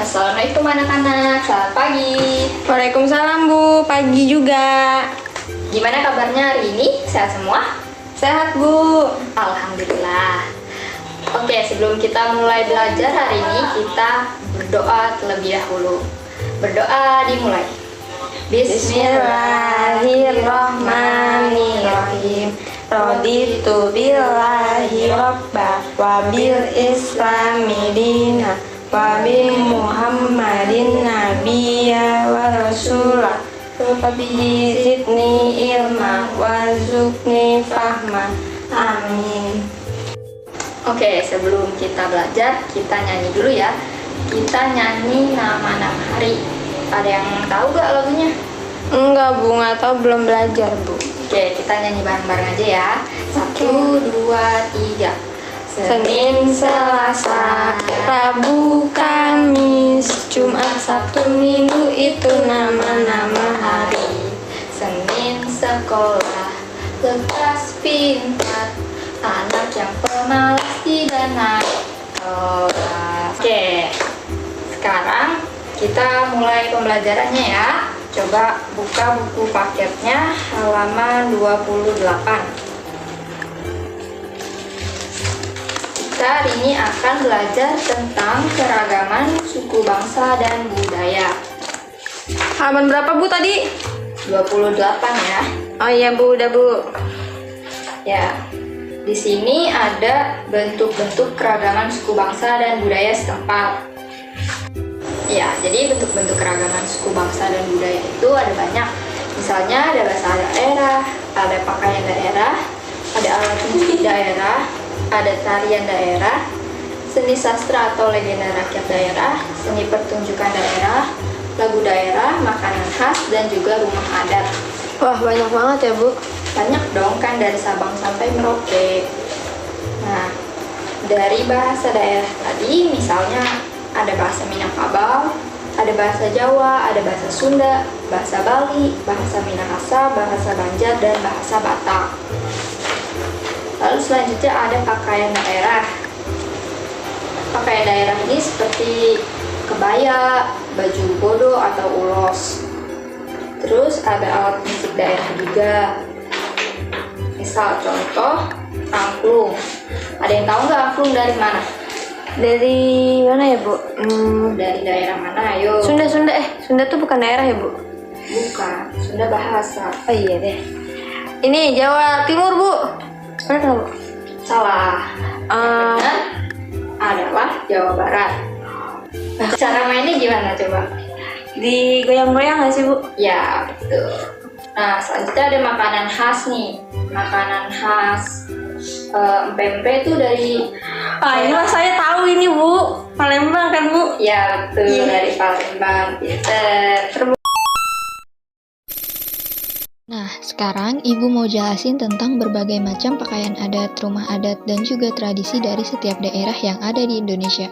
Assalamualaikum anak-anak, selamat pagi. Waalaikumsalam Bu, pagi juga. Gimana kabarnya hari ini? Sehat semua? Sehat Bu. Alhamdulillah. Oke, sebelum kita mulai belajar hari ini, kita berdoa terlebih dahulu. Berdoa dimulai. Bismillahirrahmanirrahim. Raditu billahi robba wa bil islami dina wa bi Muhammadin nabiyya wa rasulah wa bihi zidni ilma wa zukni fahma. Amin. Oke, sebelum kita belajar, kita nyanyi dulu ya. Kita nyanyi nama-nama hari. Ada yang tahu gak lagunya? Enggak Bu, nggak tahu, belum belajar Bu. Oke, kita nyanyi bareng-bareng aja ya. 1, 2, 3. Senin, Selasa, Rabu, Kamis, Jumat, Sabtu, Minggu, itu nama-nama hari. Senin sekolah, kelas pintar, anak yang pemalas tidak naik kelas. Oke, sekarang kita mulai pembelajarannya ya. Coba buka buku paketnya halaman 28. Kita hari ini akan belajar tentang keragaman suku bangsa dan budaya. Halaman berapa Bu tadi? 28 ya. Oh iya Bu, udah Bu. Ya. Di sini ada bentuk-bentuk keragaman suku bangsa dan budaya setempat. Ya, jadi bentuk-bentuk keragaman suku bangsa dan budaya itu ada banyak. Misalnya ada bahasa daerah, ada pakaian daerah, ada alat musik daerah, ada tarian daerah, seni sastra atau legenda rakyat daerah, seni pertunjukan daerah, lagu daerah, makanan khas, dan juga rumah adat. Wah, banyak banget ya Bu. Banyak dong kan, dari Sabang sampai Merauke. Nah, dari bahasa daerah tadi misalnya ada bahasa Minangkabau, ada bahasa Jawa, ada bahasa Sunda, bahasa Bali, bahasa Minahasa, bahasa Banjar, dan bahasa Batak. Lalu selanjutnya ada pakaian daerah. Pakaian daerah ini seperti kebaya, baju bodo atau ulos. Terus ada alat musik daerah juga. Misal contoh angklung. Ada yang tahu nggak angklung dari mana? Dari mana ya Bu? Dari daerah mana? Ayo. Sunda Sunda tuh bukan daerah ya Bu? Bukan, Sunda bahasa. Oh iya deh. Ini Jawa Timur Bu. Mana tahu? Salah. Benar adalah Jawa Barat. Cara mainnya gimana coba? Digoyang-goyang nggak sih Bu? Ya, betul. Nah, selanjutnya ada makanan khas nih. Makanan khas empempe itu dari Ini mah saya tahu ini Bu. Palembang kan Bu? ya betul, Iya. dari Palembang. Pinter. Nah, sekarang Ibu mau jelasin tentang berbagai macam pakaian adat, rumah adat, dan juga tradisi dari setiap daerah yang ada di Indonesia.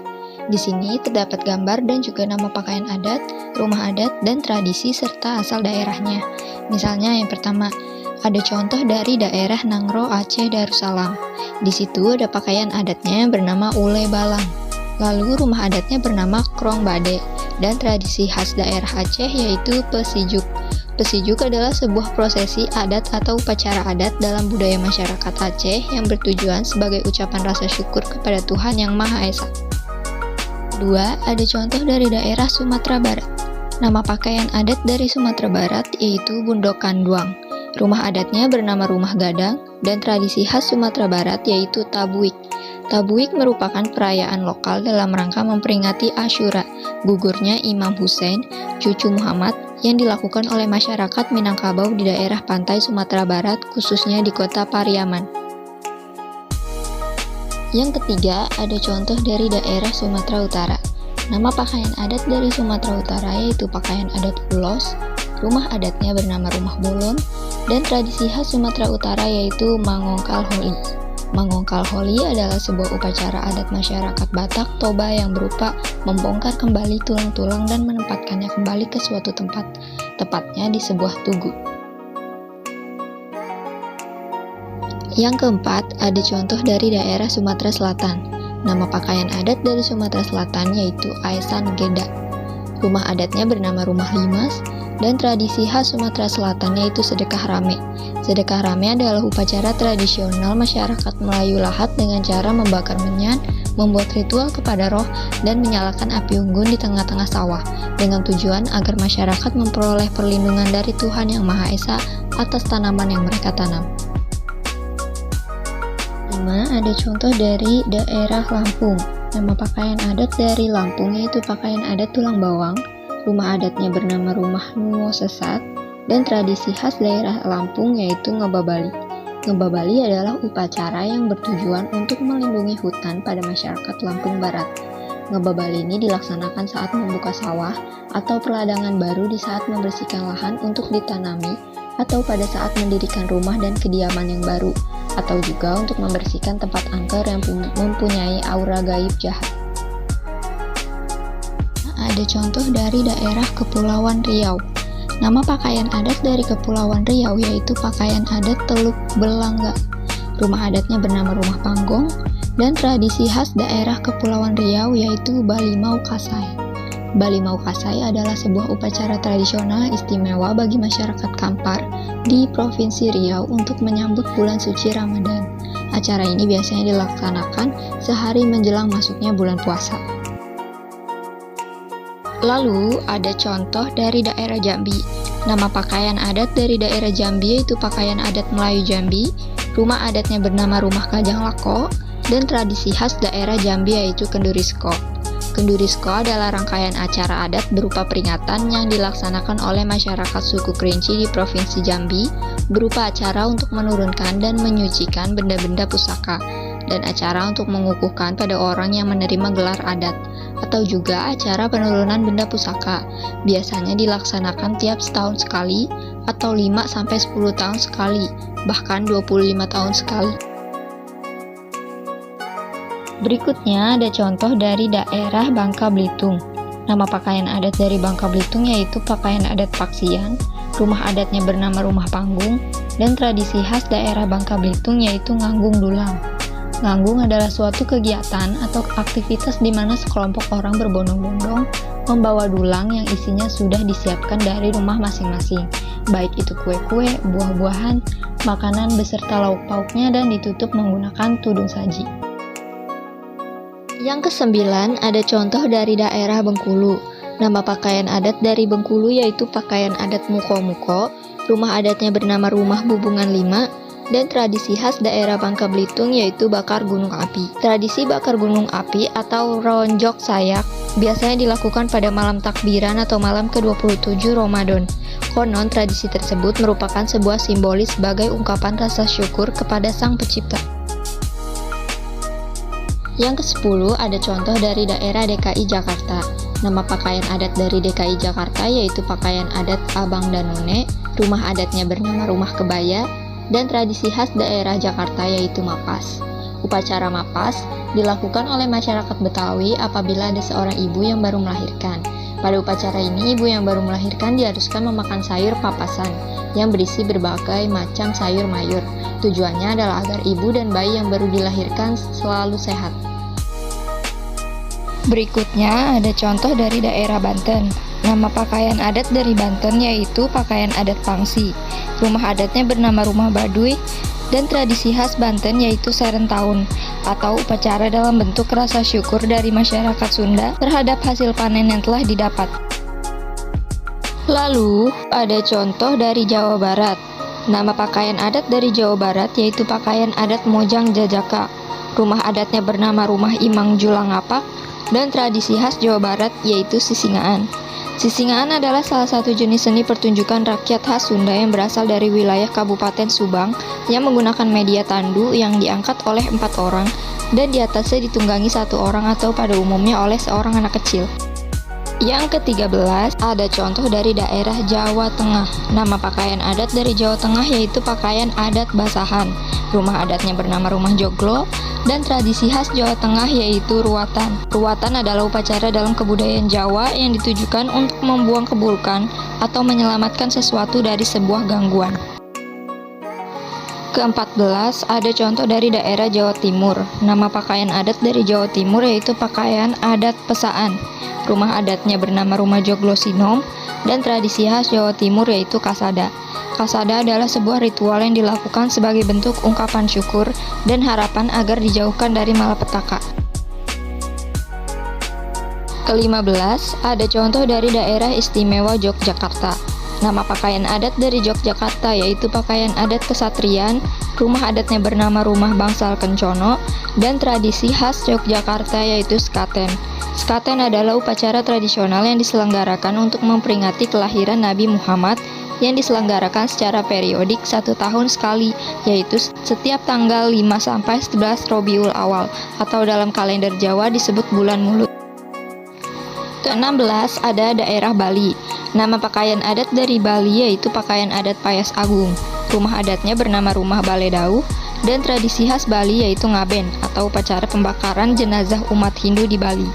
Di sini terdapat gambar dan juga nama pakaian adat, rumah adat, dan tradisi serta asal daerahnya. Misalnya yang pertama, ada contoh dari daerah Nangro, Aceh, Darussalam. Di situ ada pakaian adatnya yang bernama Ule Balang. Lalu rumah adatnya bernama Krong Bade, dan tradisi khas daerah Aceh yaitu Pesijuk. Pesijuk adalah sebuah prosesi adat atau upacara adat dalam budaya masyarakat Aceh yang bertujuan sebagai ucapan rasa syukur kepada Tuhan Yang Maha Esa. Kedua, ada contoh dari daerah Sumatera Barat. Nama pakaian adat dari Sumatera Barat yaitu Bundo Kanduang. Rumah adatnya bernama Rumah Gadang, dan tradisi khas Sumatera Barat yaitu Tabuik. Tabuik merupakan perayaan lokal dalam rangka memperingati Asyura, gugurnya Imam Hussein, cucu Muhammad, yang dilakukan oleh masyarakat Minangkabau di daerah pantai Sumatera Barat, khususnya di kota Pariaman. Yang ketiga, ada contoh dari daerah Sumatera Utara. Nama pakaian adat dari Sumatera Utara yaitu pakaian adat ulos, rumah adatnya bernama Rumah Bolon, dan tradisi khas Sumatera Utara yaitu Mangongkal Holi. Mangongkal Holi adalah sebuah upacara adat masyarakat Batak Toba yang berupa membongkar kembali tulang-tulang dan menempatkannya kembali ke suatu tempat, tepatnya di sebuah tugu. Yang keempat, ada contoh dari daerah Sumatera Selatan. Nama pakaian adat dari Sumatera Selatan yaitu Aisan Geda. Rumah adatnya bernama Rumah Limas, dan tradisi khas Sumatera Selatan yaitu Sedekah Rame. Sedekah Rame adalah upacara tradisional masyarakat Melayu Lahat dengan cara membakar menyan, membuat ritual kepada roh, dan menyalakan api unggun di tengah-tengah sawah, dengan tujuan agar masyarakat memperoleh perlindungan dari Tuhan Yang Maha Esa atas tanaman yang mereka tanam. 5. Ada contoh dari daerah Lampung. Nama pakaian adat dari Lampung yaitu pakaian adat tulang bawang. Rumah adatnya bernama Rumah Nuwo Sesat, dan tradisi khas daerah Lampung yaitu Ngebabali. Ngebabali adalah upacara yang bertujuan untuk melindungi hutan pada masyarakat Lampung Barat. Ngebabali ini dilaksanakan saat membuka sawah atau perladangan baru di saat membersihkan lahan untuk ditanami, atau pada saat mendirikan rumah dan kediaman yang baru, atau juga untuk membersihkan tempat angker yang mempunyai aura gaib jahat. Ada contoh dari daerah Kepulauan Riau. Nama pakaian adat dari Kepulauan Riau yaitu pakaian adat Teluk Belangga. Rumah adatnya bernama Rumah Panggong, dan tradisi khas daerah Kepulauan Riau yaitu Balimau Kasai. Balimau Kasai adalah sebuah upacara tradisional istimewa bagi masyarakat Kampar di Provinsi Riau untuk menyambut bulan suci Ramadan. Acara ini biasanya dilaksanakan sehari menjelang masuknya bulan puasa. Lalu ada contoh dari daerah Jambi. Nama pakaian adat dari daerah Jambi yaitu pakaian adat Melayu Jambi. Rumah adatnya bernama Rumah Kajang Lako, dan tradisi khas daerah Jambi yaitu Kendurisko. Kendurisko adalah rangkaian acara adat berupa peringatan yang dilaksanakan oleh masyarakat suku Kerinci di Provinsi Jambi, berupa acara untuk menurunkan dan menyucikan benda-benda pusaka, dan acara untuk mengukuhkan pada orang yang menerima gelar adat, atau juga acara penurunan benda pusaka. Biasanya dilaksanakan tiap setahun sekali, atau 5-10 tahun sekali, bahkan 25 tahun sekali. Berikutnya ada contoh dari daerah Bangka Belitung. Nama pakaian adat dari Bangka Belitung yaitu pakaian adat Paksian. Rumah adatnya bernama Rumah Panggung, dan tradisi khas daerah Bangka Belitung yaitu Nganggung Dulang. Nganggung adalah suatu kegiatan atau aktivitas di mana sekelompok orang berbondong-bondong membawa dulang yang isinya sudah disiapkan dari rumah masing-masing, baik itu kue-kue, buah-buahan, makanan beserta lauk pauknya, dan ditutup menggunakan tudung saji. Yang kesembilan ada contoh dari daerah Bengkulu. Nama pakaian adat dari Bengkulu yaitu pakaian adat Muko-Muko. Rumah adatnya bernama Rumah Bubungan 5, dan tradisi khas daerah Bangka Belitung yaitu bakar gunung api. Tradisi bakar gunung api atau ronjok sayak biasanya dilakukan pada malam takbiran atau malam ke-27 Ramadan. Konon tradisi tersebut merupakan sebuah simbolis sebagai ungkapan rasa syukur kepada Sang Pencipta. Yang ke-10 ada contoh dari daerah DKI Jakarta. Nama pakaian adat dari DKI Jakarta yaitu pakaian adat Abang dan None. Rumah adatnya bernama Rumah Kebaya, dan tradisi khas daerah Jakarta yaitu Mapas. Upacara Mapas dilakukan oleh masyarakat Betawi apabila ada seorang ibu yang baru melahirkan. Pada upacara ini, ibu yang baru melahirkan diharuskan memakan sayur papasan yang berisi berbagai macam sayur mayur. Tujuannya adalah agar ibu dan bayi yang baru dilahirkan selalu sehat. Berikutnya ada contoh dari daerah Banten. Nama pakaian adat dari Banten yaitu pakaian adat Pangsi. Rumah adatnya bernama Rumah Baduy, dan tradisi khas Banten yaitu Serentahun atau upacara dalam bentuk rasa syukur dari masyarakat Sunda terhadap hasil panen yang telah didapat. Lalu ada contoh dari Jawa Barat. Nama pakaian adat dari Jawa Barat yaitu pakaian adat Mojang Jajaka. Rumah adatnya bernama Rumah Imang Julangapak, dan tradisi khas Jawa Barat yaitu Sisingaan. Sisingaan adalah salah satu jenis seni pertunjukan rakyat khas Sunda yang berasal dari wilayah Kabupaten Subang yang menggunakan media tandu yang diangkat oleh 4 orang dan di atasnya ditunggangi 1 orang atau pada umumnya oleh seorang anak kecil. Yang ke-13 ada contoh dari daerah Jawa Tengah. Nama pakaian adat dari Jawa Tengah yaitu pakaian adat Basahan. Rumah adatnya bernama Rumah Joglo, dan tradisi khas Jawa Tengah yaitu ruwatan. Ruwatan adalah upacara dalam kebudayaan Jawa yang ditujukan untuk membuang keburukan atau menyelamatkan sesuatu dari sebuah gangguan. Ke-14 ada contoh dari daerah Jawa Timur. Nama pakaian adat dari Jawa Timur yaitu pakaian adat Pesaan. Rumah adatnya bernama rumah Joglosinom, dan tradisi khas Jawa Timur yaitu Kasada. Kasada adalah sebuah ritual yang dilakukan sebagai bentuk ungkapan syukur dan harapan agar dijauhkan dari malapetaka. Ke-15, ada contoh dari daerah istimewa Yogyakarta. Nama pakaian adat dari Yogyakarta yaitu pakaian adat kesatrian, rumah adatnya bernama rumah Bangsal Kencono, dan tradisi khas Yogyakarta yaitu Sekaten. Sekaten adalah upacara tradisional yang diselenggarakan untuk memperingati kelahiran Nabi Muhammad yang diselenggarakan secara periodik 1 tahun sekali, yaitu setiap tanggal 5-11 Rabiul Awal, atau dalam kalender Jawa disebut bulan Mulut. Ke-16, ada daerah Bali. Nama pakaian adat dari Bali yaitu pakaian adat Payas Agung. Rumah adatnya bernama rumah Baledau, dan tradisi khas Bali yaitu Ngaben, atau upacara pembakaran jenazah umat Hindu di Bali.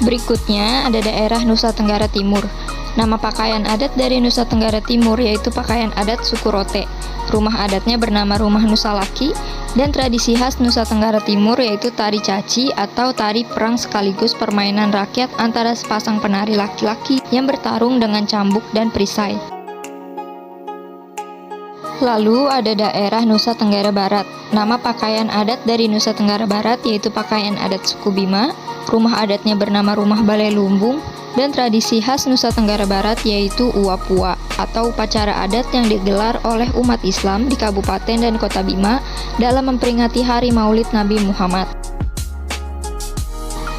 Berikutnya ada daerah Nusa Tenggara Timur. Nama pakaian adat dari Nusa Tenggara Timur yaitu pakaian adat suku Rote. Rumah adatnya bernama rumah Nusa Laki, dan tradisi khas Nusa Tenggara Timur yaitu tari caci atau tari perang sekaligus permainan rakyat antara sepasang penari laki-laki yang bertarung dengan cambuk dan perisai. Lalu ada daerah Nusa Tenggara Barat. Nama pakaian adat dari Nusa Tenggara Barat yaitu pakaian adat suku Bima. Rumah adatnya bernama rumah Balai Lumbung, dan tradisi khas Nusa Tenggara Barat yaitu Uapua, atau upacara adat yang digelar oleh umat Islam di Kabupaten dan Kota Bima dalam memperingati Hari Maulid Nabi Muhammad.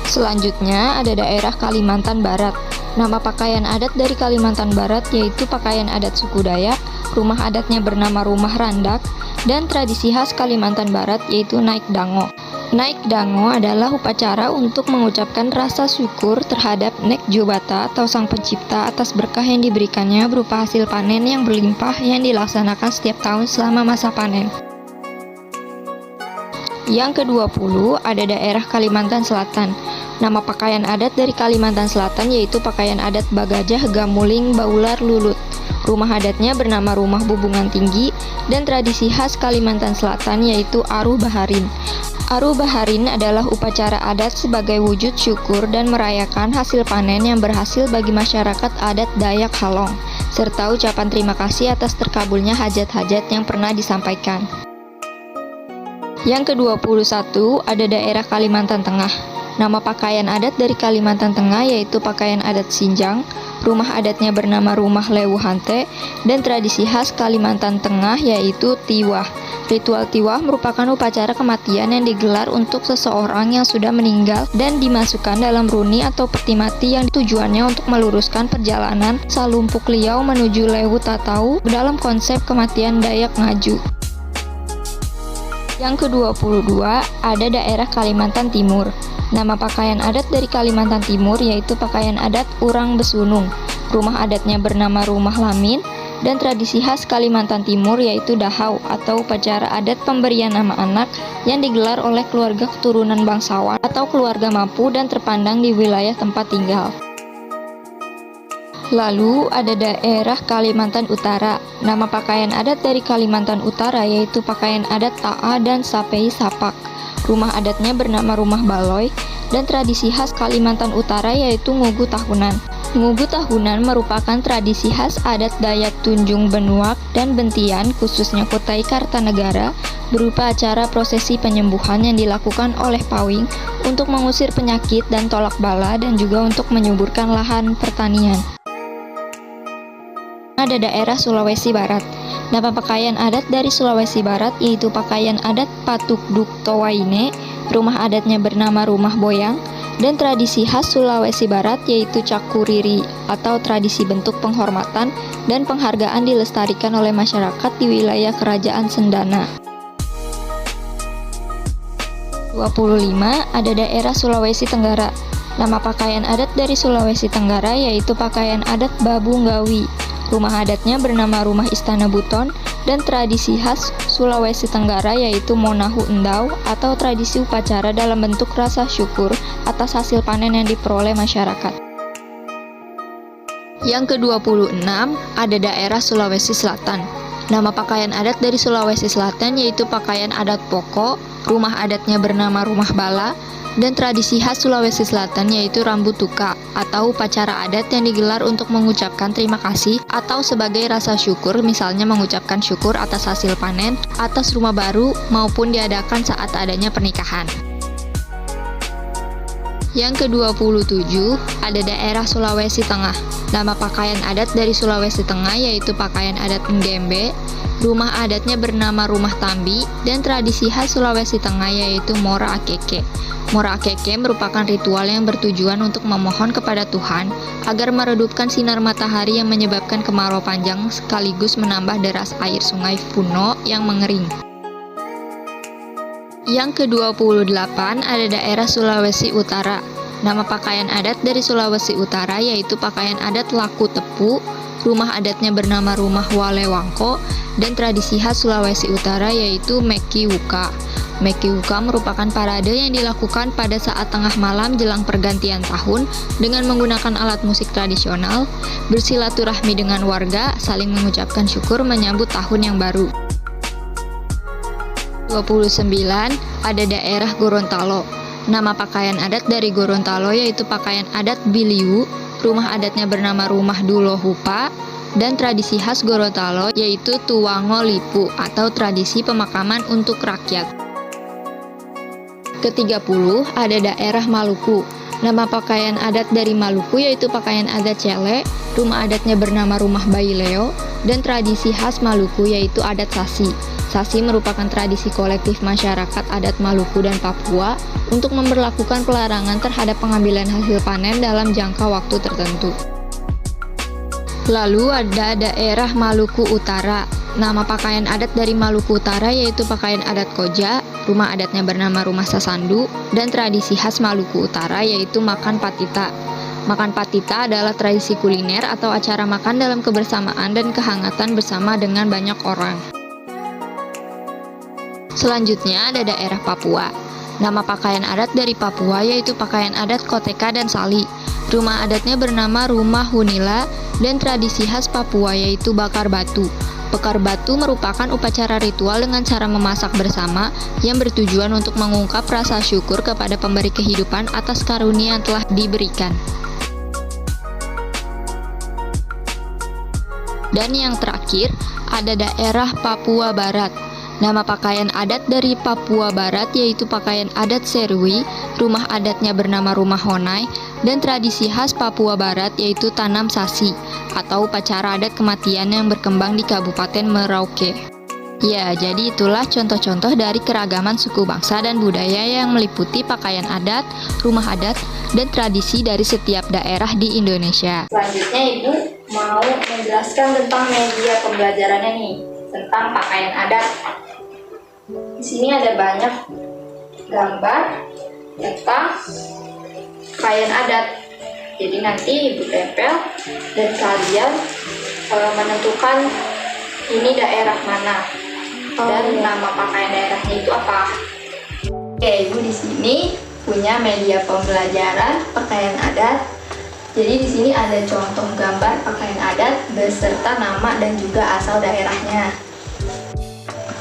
Selanjutnya ada daerah Kalimantan Barat. Nama pakaian adat dari Kalimantan Barat yaitu pakaian adat suku Dayak. Rumah adatnya bernama rumah Randak, dan tradisi khas Kalimantan Barat yaitu Naik Dango. Naik Dango adalah upacara untuk mengucapkan rasa syukur terhadap Nek Jobata atau Sang Pencipta atas berkah yang diberikannya berupa hasil panen yang berlimpah yang dilaksanakan setiap tahun selama masa panen. Yang ke-20 ada daerah Kalimantan Selatan. Nama pakaian adat dari Kalimantan Selatan yaitu pakaian adat Bagajah Gamuling Baular Lulut. Rumah adatnya bernama rumah Bubungan Tinggi, dan tradisi khas Kalimantan Selatan yaitu Aruh Baharin. Aruh Baharin adalah upacara adat sebagai wujud syukur dan merayakan hasil panen yang berhasil bagi masyarakat adat Dayak Halong, serta ucapan terima kasih atas terkabulnya hajat-hajat yang pernah disampaikan. Yang ke-21 ada daerah Kalimantan Tengah. Nama pakaian adat dari Kalimantan Tengah yaitu pakaian adat Sinjang. Rumah adatnya bernama rumah Lewu Hante, dan tradisi khas Kalimantan Tengah yaitu Tiwah. Ritual Tiwah merupakan upacara kematian yang digelar untuk seseorang yang sudah meninggal dan dimasukkan dalam runi atau peti mati yang tujuannya untuk meluruskan perjalanan Salumpuk Liau menuju Lewu Tatau dalam konsep kematian Dayak Ngaju. Yang ke-22 ada daerah Kalimantan Timur. Nama pakaian adat dari Kalimantan Timur yaitu pakaian adat Urang Besunung. Rumah adatnya bernama rumah Lamin, dan tradisi khas Kalimantan Timur yaitu Dahau atau upacara adat pemberian nama anak yang digelar oleh keluarga keturunan bangsawan atau keluarga mampu dan terpandang di wilayah tempat tinggal. Lalu ada daerah Kalimantan Utara. Nama pakaian adat dari Kalimantan Utara yaitu pakaian adat Ta'a dan Sapei Sapak. Rumah adatnya bernama rumah Baloy, dan tradisi khas Kalimantan Utara yaitu Ngugu Tahunan. Ngugu Tahunan merupakan tradisi khas adat Dayak Tunjung Benuak dan Bentian khususnya Kutai Kartanegara, berupa acara prosesi penyembuhan yang dilakukan oleh pawing untuk mengusir penyakit dan tolak bala dan juga untuk menyuburkan lahan pertanian. Ada daerah Sulawesi Barat. Nama pakaian adat dari Sulawesi Barat yaitu pakaian adat Patuk Duk Towaine. Rumah adatnya bernama rumah Boyang, dan tradisi khas Sulawesi Barat yaitu Cakuriri atau tradisi bentuk penghormatan dan penghargaan dilestarikan oleh masyarakat di wilayah Kerajaan Sendana. 25 ada daerah Sulawesi Tenggara. Nama pakaian adat dari Sulawesi Tenggara yaitu pakaian adat Babunggawi. Rumah adatnya bernama rumah Istana Buton, dan tradisi khas Sulawesi Tenggara yaitu Monahu Endau atau tradisi upacara dalam bentuk rasa syukur atas hasil panen yang diperoleh masyarakat. Yang ke-26 ada daerah Sulawesi Selatan. Nama pakaian adat dari Sulawesi Selatan yaitu pakaian adat Poko. rumah adatnya bernama Rumah Bala, dan tradisi khas Sulawesi Selatan yaitu Rambu Tuka atau upacara adat yang digelar untuk mengucapkan terima kasih atau sebagai rasa syukur, misalnya mengucapkan syukur atas hasil panen, atas rumah baru, maupun diadakan saat adanya pernikahan. Yang ke-27 ada daerah Sulawesi Tengah. Nama pakaian adat dari Sulawesi Tengah yaitu pakaian adat Ngembe, rumah adatnya bernama Rumah Tambi, dan tradisi khas Sulawesi Tengah yaitu Mora Akeke. Mora Akeke merupakan ritual yang bertujuan untuk memohon kepada Tuhan agar meredupkan sinar matahari yang menyebabkan kemarau panjang sekaligus menambah deras air sungai Puno yang mengering. Yang ke-28 ada daerah Sulawesi Utara. Nama pakaian adat dari Sulawesi Utara yaitu pakaian adat Laku Tepu, rumah adatnya bernama Rumah Walewangko, dan tradisi khas Sulawesi Utara yaitu Meki Wuka. Meki Wuka merupakan parade yang dilakukan pada saat tengah malam jelang pergantian tahun dengan menggunakan alat musik tradisional, bersilaturahmi dengan warga, saling mengucapkan syukur menyambut tahun yang baru. 29 ada daerah Gorontalo. Nama pakaian adat dari Gorontalo yaitu pakaian adat Biliu, rumah adatnya bernama Rumah Dulohupa, dan tradisi khas Gorontalo yaitu Tuwango Lipu atau tradisi pemakaman untuk rakyat. Ke-30 ada daerah Maluku. Nama pakaian adat dari Maluku yaitu pakaian adat Cele, rumah adatnya bernama Rumah Baileo, dan tradisi khas Maluku yaitu adat Sasi. Sasi merupakan tradisi kolektif masyarakat adat Maluku dan Papua untuk memberlakukan pelarangan terhadap pengambilan hasil panen dalam jangka waktu tertentu. Lalu ada daerah Maluku Utara. Nama pakaian adat dari Maluku Utara yaitu pakaian adat Koja, rumah adatnya bernama Rumah Sasandu, dan tradisi khas Maluku Utara yaitu makan patita. Makan patita adalah tradisi kuliner atau acara makan dalam kebersamaan dan kehangatan bersama dengan banyak orang. Selanjutnya ada daerah Papua. Nama pakaian adat dari Papua yaitu pakaian adat Koteka dan Sali. Rumah adatnya bernama Rumah Hunila, dan tradisi khas Papua yaitu bakar batu. Bakar batu merupakan upacara ritual dengan cara memasak bersama yang bertujuan untuk mengungkap rasa syukur kepada pemberi kehidupan atas karunia yang telah diberikan. Dan yang terakhir ada daerah Papua Barat. Nama pakaian adat dari Papua Barat yaitu pakaian adat Serui, rumah adatnya bernama Rumah Honai, dan tradisi khas Papua Barat yaitu Tanam Sasi atau upacara adat kematian yang berkembang di Kabupaten Merauke. Ya, jadi itulah contoh-contoh dari keragaman suku bangsa dan budaya yang meliputi pakaian adat, rumah adat, dan tradisi dari setiap daerah di Indonesia. Selanjutnya Ibu mau menjelaskan tentang media pembelajarannya nih, tentang pakaian adat. Di sini ada banyak gambar tentang pakaian adat. Jadi nanti Ibu tempel dan kalian menentukan ini daerah mana dan nama pakaian daerahnya itu apa. Oke, Ibu di sini punya media pembelajaran pakaian adat. Jadi di sini ada contoh gambar pakaian adat beserta nama dan juga asal daerahnya.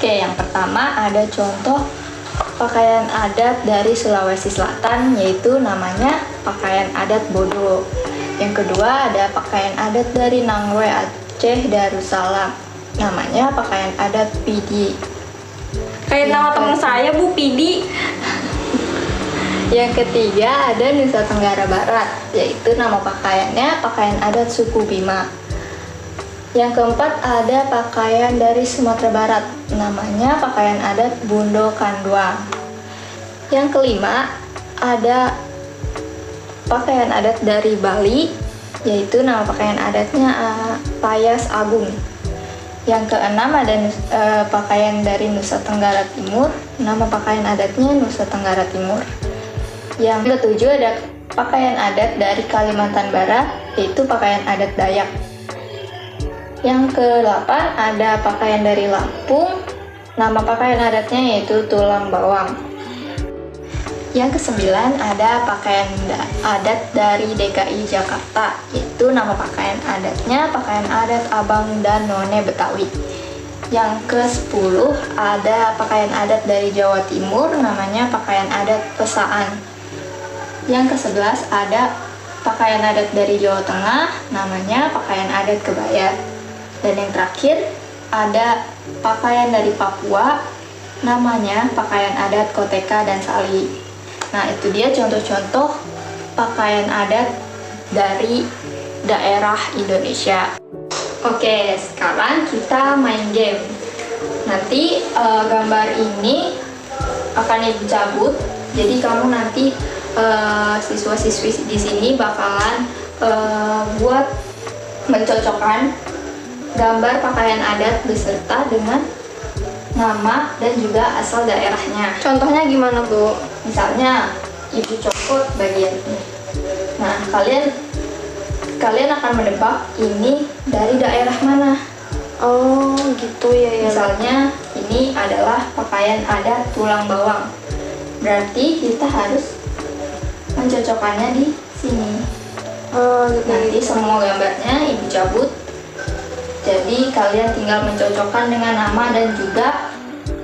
Oke, yang pertama ada contoh pakaian adat dari Sulawesi Selatan yaitu namanya pakaian adat Bodo. Yang kedua ada pakaian adat dari Nangwe Aceh Darussalam. Namanya pakaian adat Pidi. Kayak nama teman saya, Bu, Pidi. Yang ketiga ada Nusa Tenggara Barat, yaitu nama pakaiannya pakaian adat suku Bima. Yang keempat ada pakaian dari Sumatera Barat, namanya pakaian adat Bundo Kanduang. Yang kelima ada pakaian adat dari Bali, yaitu nama pakaian adatnya Payas Agung. Yang keenam ada pakaian dari Nusa Tenggara Timur, nama pakaian adatnya Nusa Tenggara Timur. Yang ketujuh ada pakaian adat dari Kalimantan Barat, yaitu pakaian adat Dayak. Yang ke-8 ada pakaian dari Lampung, nama pakaian adatnya yaitu Tulang Bawang. Yang ke-9 ada pakaian adat dari DKI Jakarta, yaitu nama pakaian adatnya pakaian adat Abang dan None Betawi. Yang ke-10 ada pakaian adat dari Jawa Timur, namanya pakaian adat pesaan. Yang ke-11 ada pakaian adat dari Jawa Tengah, namanya pakaian adat kebaya. Dan yang terakhir ada pakaian dari Papua, namanya pakaian adat koteka dan sali. Nah, itu dia contoh-contoh pakaian adat dari daerah Indonesia. Oke, sekarang kita main game. Nanti gambar ini akan dicabut. Jadi kamu nanti siswa-siswi di sini bakalan buat mencocokkan gambar pakaian adat beserta dengan nama dan juga asal daerahnya. Contohnya gimana, Bu? Misalnya, Ibu copot bagian ini. Nah, kalian akan menebak ini dari daerah mana. Oh, gitu ya. Misalnya, ini adalah pakaian adat tulang bawang. Berarti kita harus mencocokkannya di sini. Oh, gitu. Nanti semua gambarnya Ibu cabut. Jadi kalian tinggal mencocokkan dengan nama dan juga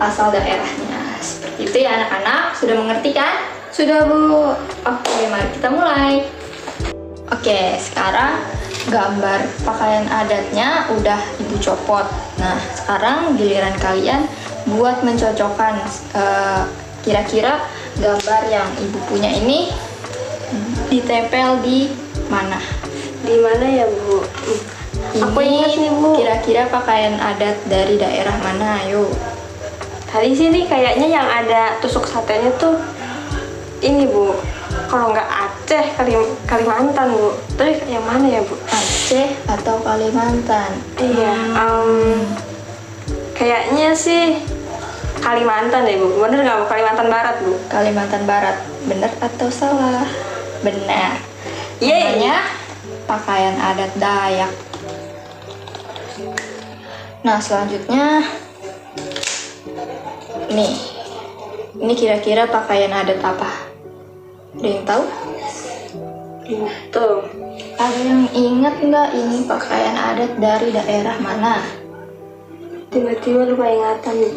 asal daerahnya. Seperti itu ya anak-anak. Sudah mengerti kan? Sudah, Bu. Oke, mari kita mulai. Oke, sekarang gambar pakaian adatnya udah Ibu copot. Nah, sekarang giliran kalian buat mencocokkan kira-kira gambar yang Ibu punya ini ditempel di mana? Di mana ya, Bu? Aku ingat nih, Bu. Kira-kira pakaian adat dari daerah mana? Ayo. Tadi sini kayaknya yang ada tusuk satenya tuh ini, Bu. Kalau nggak Aceh, Kalimantan, Bu. Tapi yang mana ya, Bu? Aceh atau Kalimantan? Iya. Kayaknya sih Kalimantan deh, Bu. Bener nggak, Bu? Kalimantan Barat, Bu. Kalimantan Barat. Bener atau salah? Benar. Yeay. Namanya pakaian adat Dayak. Nah, selanjutnya nih. Ini kira-kira pakaian adat apa? Ada yang tahu? Gitu. Ada yang ingat nggak ini pakaian adat dari daerah mana? Tiba-tiba lupa ingatan, Bu.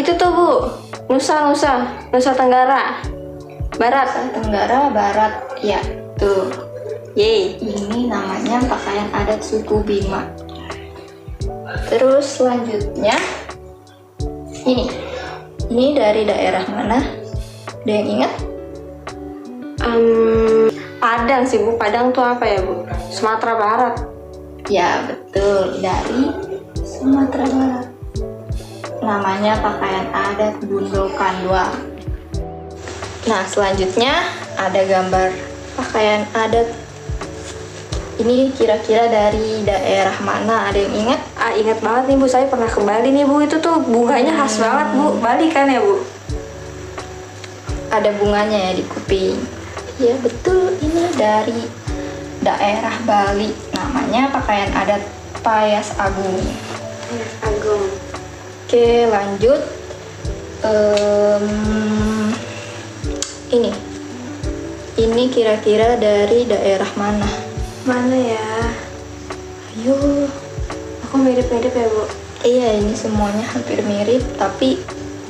Itu tuh, Bu. Nusa Tenggara Barat. Tenggara Barat. Ya, tuh. Yeay. Ini namanya pakaian adat suku Bima. Terus selanjutnya ini dari daerah mana? Ada yang ingat? Padang sih, Bu. Padang tuh apa ya, Bu? Sumatera Barat. Ya, betul, dari Sumatera Barat. Namanya pakaian adat Bundo Kandwa. Nah, selanjutnya ada gambar pakaian adat. Ini kira-kira dari daerah mana? Ada yang ingat? Ingat banget nih, Bu. Saya pernah ke Bali nih, Bu. Itu tuh bunganya khas banget, Bu. Bali kan ya, Bu? Ada bunganya ya di kuping. Ya, betul, ini dari daerah Bali. Namanya pakaian adat Payas Agung. Payas Agung. Oke, lanjut. Ini kira-kira dari daerah mana? Mana ya? Ayo. Aku mirip-mirip ya, Bu. Iya, ini semuanya hampir mirip, tapi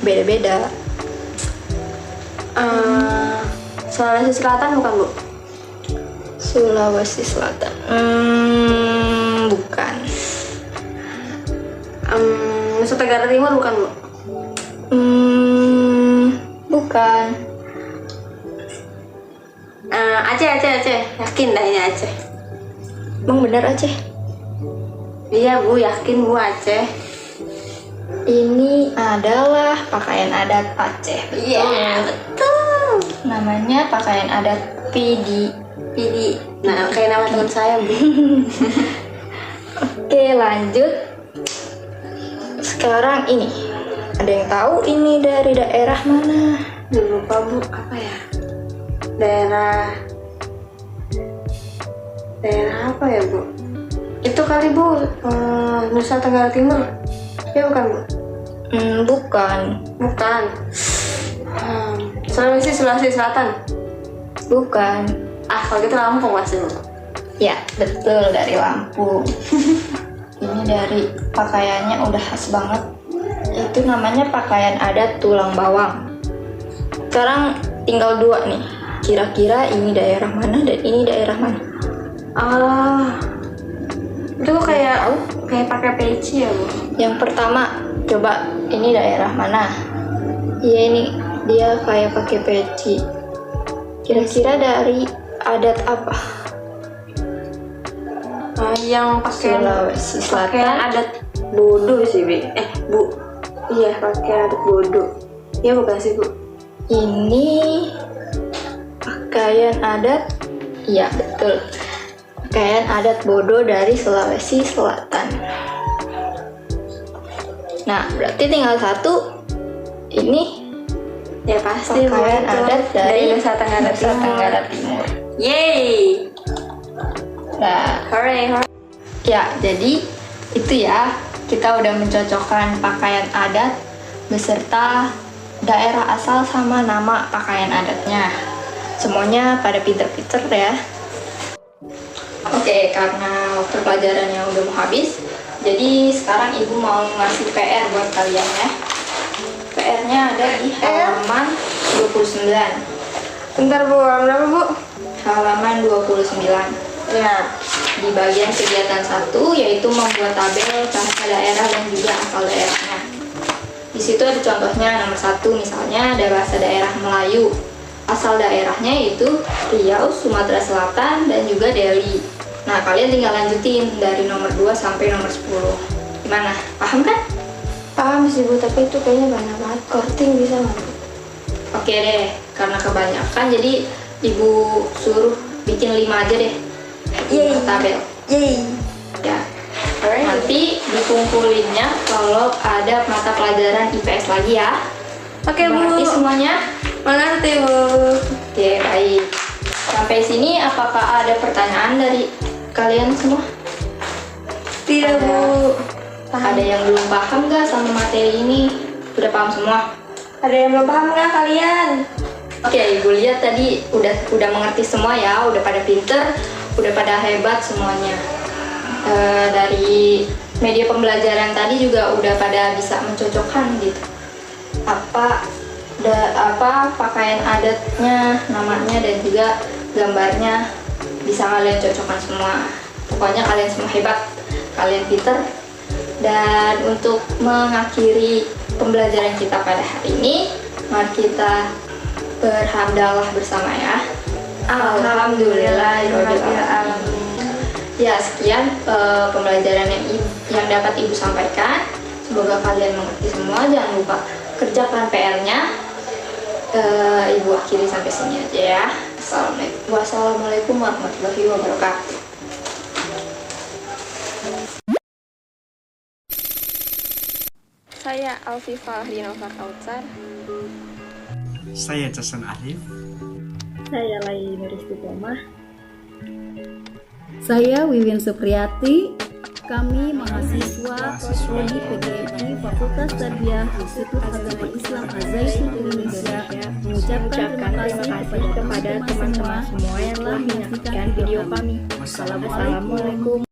beda-beda. Sulawesi Selatan bukan, Bu? Sulawesi Selatan. Bukan. Nusa Tenggara Timur bukan, Bu? Bukan. Aceh. Yakin dah ini Aceh. Emang benar Aceh? Iya, Bu, yakin, Bu, Aceh. Ini adalah pakaian adat Aceh. Iya, betul. Namanya pakaian adat Pidi. Nah, kayak nama teman saya, Bu. Oke, lanjut. Sekarang ini. Ada yang tahu ini dari daerah mana? Lupa, Bu. Apa ya? Daerah apa ya, Bu? Itu kali, Bu, Nusa Tenggara Timur. Ya bukan, Bu? Bukan. Sulawesi Selatan. Bukan. Kalau gitu Lampung pasti, Bu. Ya, betul, dari lampu. Ini dari pakaiannya udah khas banget. Itu namanya pakaian adat tulang bawang. Sekarang tinggal dua nih. Kira-kira ini daerah mana dan ini daerah mana? Itu kayak pakai peci ya Bu? Yang pertama, coba ini daerah mana? Iya, ini dia kayak pakai peci. Kira-kira dari adat apa? Yang Sulawesi pakaian Selatan. adat bodo sih Bu. Iya, pakaian adat bodo. Iya bukan sih Bu? Ini pakaian adat. Iya, betul. Pakaian adat Bodo dari Sulawesi Selatan. Nah, berarti tinggal satu. Ini Ya pasti Bu, pakaian itu. adat dari Nusa Tenggara Tenggara Timur. Yeay. Nah, Hooray. ya, jadi itu ya, kita udah mencocokkan pakaian adat beserta daerah asal sama nama pakaian adatnya. Semuanya pada pinter-pinter ya. Oke, karena waktu pelajarannya udah mau habis, jadi sekarang ibu mau ngasih PR buat kalian ya. PR-nya ada di halaman 29. Bentar Bu, berapa Bu? Halaman 29. Ya. Di bagian kegiatan 1 yaitu membuat tabel bahasa daerah dan juga asal daerahnya. Di situ ada contohnya, nomor 1 misalnya ada bahasa daerah Melayu. Asal daerahnya yaitu Riau, Sumatera Selatan, dan juga Delhi. Nah, kalian tinggal lanjutin dari nomor 2 sampai nomor 10. Gimana? Paham kan? Paham sih Bu, tapi itu kayaknya banyak banget. Korting bisa nggak Bu? Oke deh, karena kebanyakan jadi ibu suruh bikin 5 aja deh. Yeay. Tabel. Yeay. Ya. Nanti dikumpulinnya kalau ada mata pelajaran IPS lagi ya. Oke Bu. Mengerti semuanya? Mengerti Bu. Oke, baik. Sampai sini apakah ada pertanyaan dari kalian semua? Tidak Ada- Bu. Ada yang belum paham nggak sama materi ini? Udah paham semua? Ada yang belum paham nggak kalian? Oke, ibu lihat tadi udah mengerti semua ya, udah pada pinter, udah pada hebat semuanya. Dari media pembelajaran tadi juga udah pada bisa mencocokkan gitu. Apa pakaian adatnya, namanya dan juga gambarnya bisa kalian cocokkan semua. Pokoknya kalian semua hebat, kalian pinter. Dan untuk mengakhiri pembelajaran kita pada hari ini, mari kita berhamdalah bersama ya. Alhamdulillahirobbilalamin. Ya, sekian pembelajaran yang dapat ibu sampaikan. Semoga kalian mengerti semua. Jangan lupa kerjakan PR-nya. Ibu akhiri sampai sini aja ya. Wassalamualaikum warahmatullahi wabarakatuh. Saya Alfifa Dinova Kautsar. Saya Jason Arif. Saya Lai Nuristi Pomah. Saya Wiwin Supriyati. Kami mahasiswa Prodi PGMI Fakultas Tarbiyah Institut Agama Islam Al-Zaitun Indonesia mengucapkan terima kasih kepada teman-teman semua yang telah menyaksikan video kami. Wassalamualaikum.